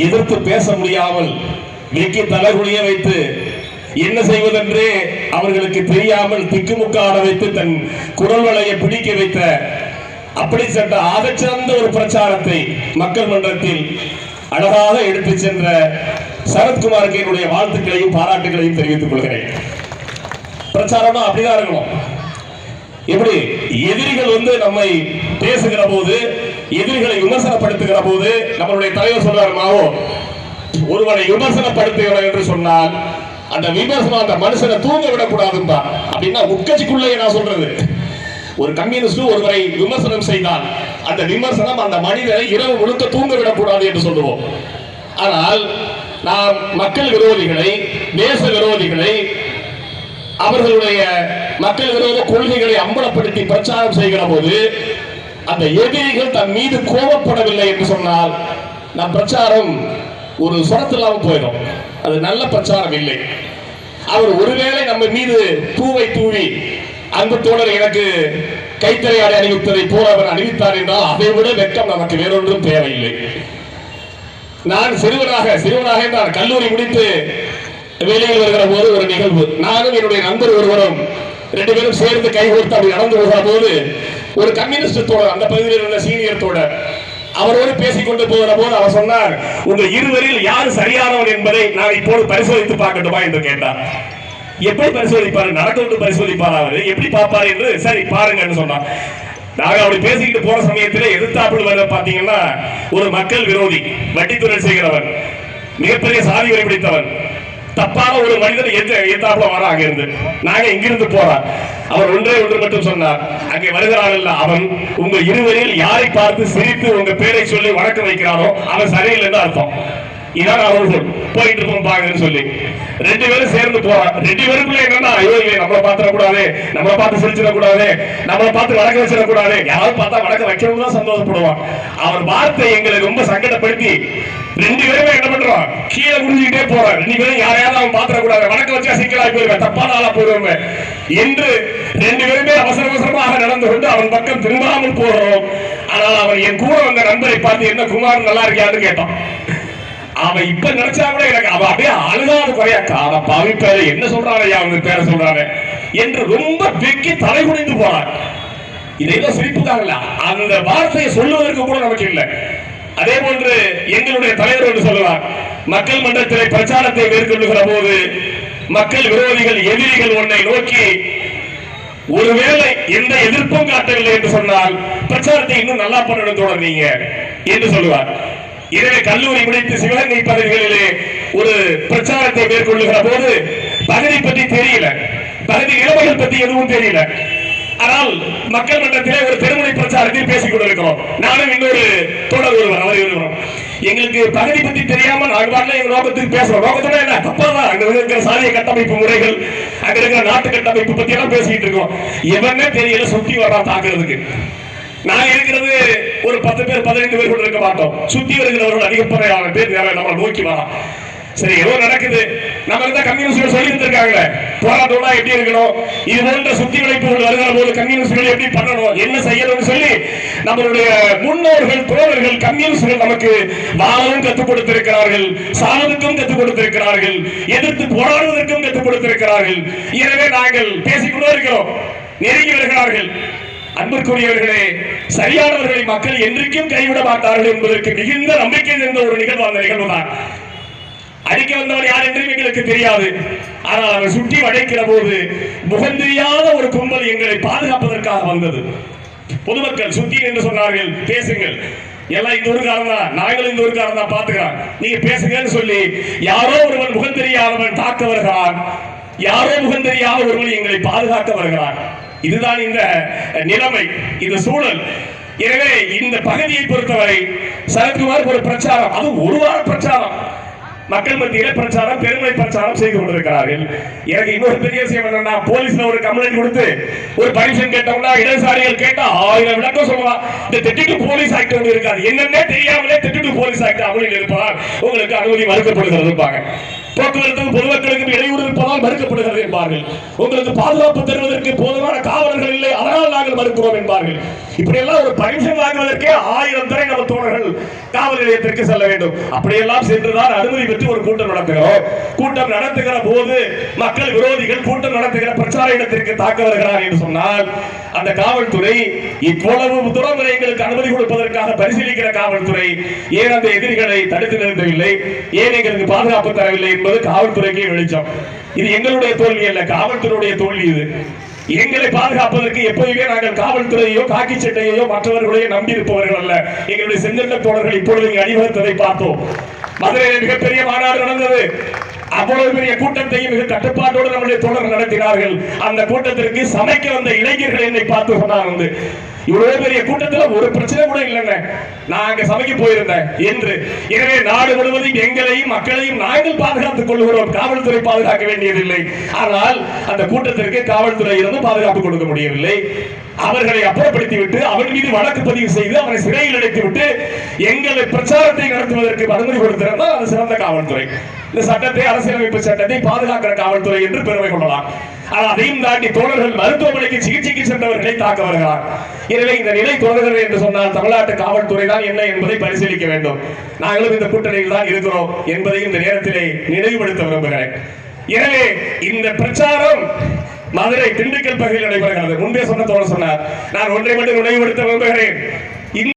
எதிர்த்து பேச முடியாமல் வெக்கி தலைகுனிய வைத்து என்ன செய்வதென்றே அவர்களுக்கு தெரியாமல் திக்குமுக்காட வைத்து தன் குரல் வளையை பிடிக்க வைத்த அப்படிப்பட்ட ஆகச்சிறந்த ஒரு பிரச்சாரத்தை மக்கள் மன்றத்தில் அழகாக எடுத்து சென்ற சரத்குமாருக்கு என்னுடைய வாழ்த்துக்களையும் பாராட்டுகளையும் தெரிவித்துக் கொள்கிறேன். பிரச்சாரம் அப்படிதான் இருக்கணும். எப்படி எதிரிகள் நம்மை பேசுகிற போது, எதிரிகளை விமர்சனப்படுத்துகிற போது நம்மளுடைய தலைவர் சொல்றார், மாவோ ஒருவனை விமர்சனப்படுத்துகிறோம் என்று சொன்னால் அந்த விமர்சனம் அந்த மனுஷனை தூங்க விடக்கூடாதுப்பா. அப்படின்னா உட்கட்சிக்குள்ளே நான் சொல்றது, ஒரு கம்யூனிஸ்ட் ஒருவரை விமர்சனம் செய்தால் அந்த விமர்சனம் அந்த மனிதனை இரவு முழுக்க தூங்க விடக்கூடாது என்று சொல்லுவோம். ஆனால் நாம் மக்கள் விரோதிகளை, தேச விரோதிகளை, அவர்களுடைய மக்கள் விரோத கொள்கைகளை அம்பலப்படுத்தி பிரச்சாரம் செய்கிற போது அந்த எதிரிகள் தன் மீது கோபப்படவில்லை என்று சொன்னால் நம் பிரச்சாரம் ஒரு சொரத்தில்லாமல் போயிடும். அது நல்ல பிரச்சாரம் இல்லை. அவர் ஒருவேளை நம்ம மீது பூவை தூவி அன்பு தோழர் எனக்கு கைத்தறி அணிவித்ததை போல அவர் அணிவித்தார் என்றால் அதை விட வெட்கம் நமக்கு வேறொன்றும் தேவையில்லை. நான் சிறுவனாக நான் கல்லூரி முடித்து வெளியில் வருகிற போது ஒரு நிகழ்வு, நானும் என்னுடைய நண்பர் ஒருவரும் ரெண்டு பேரும் சேர்ந்து கைகோர்த்து அப்படி நடந்து வருகிற போது ஒரு கம்யூனிஸ்ட் தோழர், அந்த பகுதியில் உள்ள சீனியர் தோழர், அவரோடு பேசிக்கொண்டு போகிற போது அவர் சொன்னார், உங்க இருவரில் யார் சரியானவன் என்பதை நான் இப்போது பரிசோதித்து பார்க்கட்டுமா என்று கேட்டார். எப்படி பரிசோதிப்பாரு? நடக்க விட்டு பரிசோதிப்பார், அவரு எப்படி பார்ப்பார் என்று. சரி பாருங்கன்னு சொன்னார். நாங்க அப்படி பேசிக்கிட்டு போற சமயத்தில் எதிர்த்தாப்புல வர பாத்தீங்கன்னா ஒரு மக்கள் விரோதி, வட்டி தொழில் செய்கிறவன், மிகப்பெரிய சாதி வரி பிடித்தவன், தப்பான ஒரு மனிதன் எதிர்த்தாப்புல வர அங்க இருந்து. நாங்க இங்கிருந்து போறார். அவர் ஒன்றே ஒன்று மட்டும் சொன்னார், அங்கே வருகிறான் அவன் உங்க இருவரில் யாரை பார்த்து சிரித்து உங்க பேரை சொல்லி வணக்கம் வைக்கிறானோ அவன் சரியில்லைன்னு அர்த்தம். இதான் அவர்கள் போயிட்டு இருப்போம் பாங்கன்னு சொல்லி ரெண்டு பேரும் சேர்ந்து போறான். ரெண்டு பேருக்குள்ள என்னன்னா, ஐயோ நம்மளை பாத்திரக்கூடாது, நம்மளை பார்த்து சிரிச்சிடக்கூடாது, நம்மளை பார்த்து வணக்கம் வச்சிடக்கூடாது, யாராவது பார்த்தா வணக்கம் வைக்கணும் தான் சந்தோஷப்படுவான். அவர் வார்த்தை எங்களை ரொம்ப சங்கடப்படுத்தி ரெண்டு பேருமே என்ன பண்றோம், கீழே குடிஞ்சுக்கிட்டே போறான். ரெண்டு பேரும் யாரையாவது அவன் பாத்திரக்கூடாது, வணக்கம் வச்சா சிக்கலாகி போயிருவேன், தப்பான ஆளா போயிருவேன் என்று ரெண்டு பேருமே அவசரமாக நடந்து கொண்டு அவன் பக்கம் திரும்பாமல் போகிறோம். ஆனால் அவன் என் கூட வந்த நண்பரை பார்த்து என்ன குமார் நல்லா இருக்கியான்னு கேட்டான். அவன் இப்ப நினைச்சா கூட எனக்கு அவன் அப்படியே அழுகாத குறையாக்கா, அவன் பாவிப்பாரு என்ன சொல்றாரு, அவங்க பேர சொல்றாரு என்று ரொம்ப வெக்கி தலை குனிந்து போறான். இதெல்லாம் சிரிப்புதாங்கல்ல, அந்த வார்த்தையை சொல்லுவதற்கு கூட நமக்கு இல்லை. அதே போன்று எங்களுடைய தலைவர் என்று சொல்லுவார், மக்கள் மன்றத்தில் பிரச்சாரத்தை மேற்கொள்ளுகிற போது மக்கள் விரோதிகள், எதிரிகள் உன்னை நோக்கி ஒருவேளை எந்த எதிர்ப்பும் காட்டவில்லை என்று சொன்னால் பிரச்சாரத்தை இன்னும் நல்லா பண்ணணும் தொடர்ந்தீங்க என்று சொல்லுவார். எனவே கல்லூரி முடித்து சிவகங்கை பகுதிகளிலே ஒரு பிரச்சாரத்தை மேற்கொள்ளுகிற போது பகுதி பற்றி தெரியல, பகுதி நிலைமைகள் பற்றி எதுவும் தெரியல. ஆனால் மக்கள் மன்றத்திலே ஒரு தெருமுனை பிரச்சாரத்தில் பேசிக் கொண்டிருக்கிறோம். நானும் இன்னொரு தொடர் ஒருவர், அவர் இருக்கிறோம். எங்களுக்கு பகுதி பற்றி தெரியாம நாங்கள் எங்க நோக்கத்துக்கு பேசுறோம். நோக்கத்தோட என்ன தப்பாதான், அங்க இருக்கிற சாதிய கட்டமைப்பு முறைகள், அங்க இருக்கிற நாட்டு கட்டமைப்பு பத்தி எல்லாம் பேசிக்கிட்டு இருக்கோம். எவனே தெரியல, சுத்தி வர்றான் தாக்குறதுக்கு. நான் இருக்கிறது ஒரு 10 பேர் 15 பேர் கூட இருக்க மாட்டோம். சுத்தி வருகிறவர்கள் அதிகப்படியான பேர் நம்ம நோக்கி வரோம். சரி ஏதோ நடக்குது, நம்ம தான் கம்யூனிஸ்ட் சொல்லி இருந்திருக்காங்க போராட்டம்னா எப்படி இருக்கணும், இது போன்ற சுத்தி வளைப்புகள் வருகிற போது கம்யூனிஸ்ட்கள் எப்படி பண்ணணும், என்ன செய்யணும்னு சொல்லி நம்மளுடைய முன்னோர்கள் தோழர்கள் கம்யூனிஸ்ட்கள் நமக்கு வாழவும் கற்றுக் கொடுத்திருக்கிறார்கள், சாவதுக்கும் கற்றுக் கொடுத்திருக்கிறார்கள், எதிர்த்து போராடுவதற்கும் கற்றுக் கொடுத்திருக்கிறார்கள். எனவே நாங்கள் பேசிக்கொண்டே இருக்கிறோம், நெருங்கி வருகிறார்கள். அன்புக்குரியவர்களே, சரியானவர்களை மக்கள் என்றைக்கும் கைவிட மாட்டார்கள் என்பதற்கு மிகுந்த நம்பிக்கை இருந்த ஒரு நிகழ்வு அந்த நிகழ்வு தான். அடிக்க வந்தவன் யார் என்றும் எங்களுக்கு தெரியாது. ஆனால் அவன் சுற்றி வளைக்கிற போது முகம் தெரியாத ஒரு கும்பல் எங்களை பாதுகாப்பதற்காக வந்தது. பொதுமக்கள் சுத்தி என்று சொன்னார்கள், பேசுங்கள், எல்லாம் இந்த ஊருக்காரன் தான், நாங்களும் இந்த ஊருக்காரன் தான், பாத்துக்கிறான், நீங்க பேசுங்கன்னு சொல்லி யாரோ ஒருவன் முகம் தெரியாதவன் தாக்க வருகிறான், யாரோ முகம் தெரியாத ஒருவன் எங்களை பாதுகாக்க வருகிறான். இதுதான் இந்த நிலைமை, இந்த சூழல். எனவே இந்த பகுதியை பொறுத்தவரை சரத்குமார் ஒரு பிரச்சாரம், அது ஒரு வார பிரச்சாரம், மக்கள் மத்தியில பிரச்சாரம், பெருமை பிரச்சாரம் செய்து கொண்டிருக்கிறார்கள். எனக்கு இன்னொரு பெரிய விஷயம் என்னன்னா, போலீஸ்ல ஒரு கம்ப்ளைண்ட் கொடுத்து ஒரு பர்மிஷன் கேட்டோம்னா இடதுசாரிகள் கேட்டா 1000 விளக்கம் சொல்லுவான். இந்த 32 போலீஸ் ஆக்ட் ஒன்று இருக்காது, என்னன்னே தெரியாமலே 32 போலீஸ் ஆக்ட் அமலில் இருப்பதால் உங்களுக்கு அனுமதி மறுக்கப்படுகிறது இருப்பாங்க. போக்குவரத்துக்கு பொதுமக்களுக்கு இடையூறு இருப்பதால் மறுக்கப்படுகிறது என்பார்கள். உங்களுக்கு பாதுகாப்பு தருவதற்கு போதுமான காவலர்கள் இல்லை, அதனால் நாங்கள் மறுக்கிறோம் என்பார்கள். இப்படி எல்லாம் ஒரு பர்மிஷன் வாங்குவதற்கே 1000 தடவை நம்ம தோழர்கள் காவல் நிலையத்திற்கு செல்ல வேண்டும். அப்படியெல்லாம் சென்றுதான் அனுமதி பெற்று ஒரு கூட்டம் நடத்துகிறோம். கூட்டம் நடத்துகிற போது மக்கள் விரோதிகள் கூட்டம் நடத்துகிற பிரச்சார இடத்திற்கு தாக்க வருகிறார் என்று சொன்னால் அந்த காவல்துறை இவ்வளவு தூரம் எங்களுக்கு அனுமதி கொடுப்பதற்காக பரிசீலிக்கிற காவல்துறை ஏன் அந்த எதிரிகளை தடுத்து நிறுத்தவில்லை, ஏன் எங்களுக்கு பாதுகாப்பு தரவில்லை என்பது காவல்துறைக்கே வெளிச்சம். இது எங்களுடைய தோல்வி அல்ல, காவல்துறையுடைய தோல்வி. இது எங்களை பாதுகாப்பதற்கு எப்போதுமே நாங்கள் காவல்துறையோ காக்கி சட்டையோ மற்றவர்களையோ நம்பி இருப்பவர்கள் அல்ல. எங்களுடைய செங்கல்ல தோழர்கள் இப்பொழுது இங்கு அணிவகுத்ததை பார்த்தோம். மதுரையில் மிகப்பெரிய மாநாடு நடந்தது. அவ்வளவு பெரிய கூட்டத்தையும் மிக கட்டுப்பாட்டோடு நம்முடைய தோழர்கள் நடத்தினார்கள். அந்த கூட்டத்திற்கு சமைக்க வந்த இளைஞர்கள் என்னை பார்த்து சொன்னாங்க, இவ்வளவு பெரிய கூட்டத்தில் ஒரு பிரச்சனை கூட இல்லைங்க, நான் அங்க சமைக்க போயிருந்தேன் என்று. எனவே நாடு முழுவதும் எங்களையும் மக்களையும் நாங்கள் பாதுகாத்துக் கொள்கிறோம், காவல்துறை பாதுகாக்க வேண்டியதில்லை. ஆனால் அந்த கூட்டத்திற்கு காவல்துறை இருந்து பாதுகாப்பு கொடுக்க முடியவில்லை. அவர்களை அப்புறப்படுத்தி விட்டு அவன் மீது வழக்கு பதிவு செய்து அவரை சிறையில் அடைத்து விட்டு எங்களை பிரச்சாரத்தை நடத்துவதற்கு அனுமதி கொடுத்திருந்தால் அது சிறந்த காவல்துறை. இந்த சட்டத்தை, அரசியலமைப்பு சட்டத்தை பாதுகாக்கிற காவல்துறை என்று பெருமை கொள்ளலாம். ஆனால் அதையும் தாண்டி தோழர்கள் மருத்துவமனைக்கு சிகிச்சைக்கு சென்றவர்களை தாக்க வருகிறார். எனவே இந்த நிலை தொடர்கிறது என்று சொன்னால் தமிழ்நாட்டு காவல்துறை தான் என்ன என்பதை பரிசீலிக்க வேண்டும். நாங்களும் இந்த கூட்டணியில் தான் இருக்கிறோம் என்பதையும் இந்த நேரத்திலே நினைவுபடுத்த விரும்புகிறேன். எனவே இந்த பிரச்சாரம் மதுரை திண்டுக்கல் பகுதியில் நடைபெறுகிறது. முன்பே சொன்ன தோழர் சொன்னார், நான் ஒன்றை மட்டும் நினைவுபடுத்த விரும்புகிறேன்.